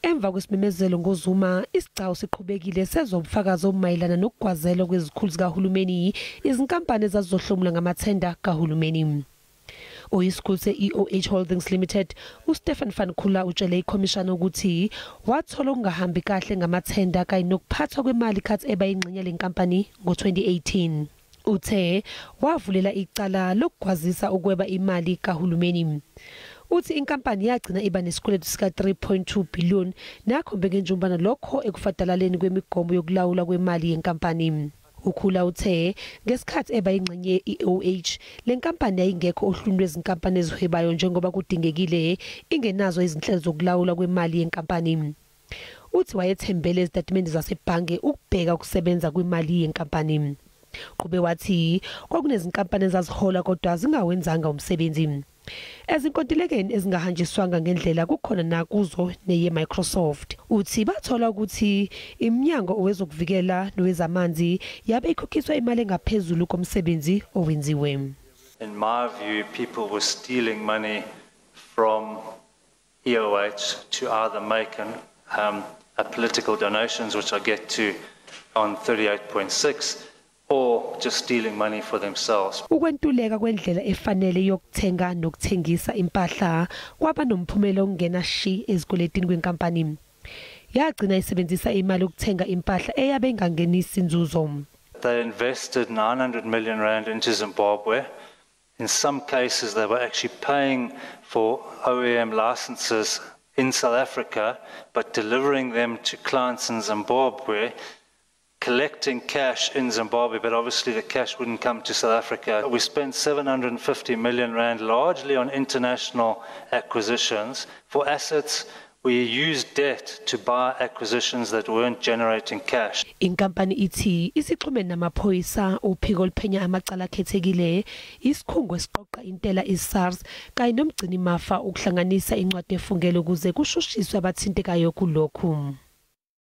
Emva kwesimemezelo ngoZuma, isigcawu siqhubekile sezobufakazi obumayelana nokugwazelwa kwezikhulu zikahulumeni izinkampani ezazizohlomula ngamathenda kahulumeni. Oyisikhulu se-EOH Holdings Limited, uStephen van Khula utshele ikhomishana ukuthi wathola ukungahambi kahle ngamathenda kanye nokuphathwa kwemali khathi eba ingxenye lenkampani ngo-2018. Uthe wavulela icala lokugwazisa ukweba imali kahulumeni. Uthi inkampani yagcina iba nesikweletu sika 3.2 billion nakhombe ngenjumbana lokho ekufadalaleni kwemigomo yokulawula kwemali yenkampani. Ukhula uthe ngesikhathi eba ingxenye EOH lenkampani yayingekho ohlwini lwezinkampani ezihebayo njengoba kudingekile ingenazo izinhlelo zokulawula kwemali yenkampani. Uthi wayethembele izitatimende zasebhange ukubheka ukusebenza kwemali yenkampani. Qhube wathi kwakunezinkampani ezazihola kodwa zingawenzanga umsebenzi. Ezinkontilekeni ezingahanjiswanga ngendlela kukhona nakuzo neye Microsoft. Uthi bathola ukuthi iminyango owezokuvikela nowezamanzi yabe ikhokhiswa imali engaphezulu komsebenzi owenziwe. In my view, people were stealing money from EOH to either make a political donations, which I get to on 38.6, or just stealing money for themselves. Ukwentuleka kwendlela efanele yokuthenga nokuthengisa impahla kwaba nomphumela ongena shi ezikweletini kwenkampani. Yagcina isebenzisa imali ukuthenga impahla eyabe ingangenisi inzuzo. They invested 900 million rand into Zimbabwe. In some cases, they were actually paying for OEM licenses in South Africa, but delivering them to clients in Zimbabwe, collecting cash in Zimbabwe, but obviously the cash wouldn't come to South Africa. We spent 750 million rand largely on international acquisitions. For assets, we used debt to buy acquisitions that weren't generating cash. Inkampani ithi isixhumene namaphoyisa uphiko liphenya amacala akhethekile isikhungo esiqoqa intela iSARS kanye nomgcini mafa ukuhlanganisa incwadi efungelo ukuze kushushiswe abathintekayo kulokhu.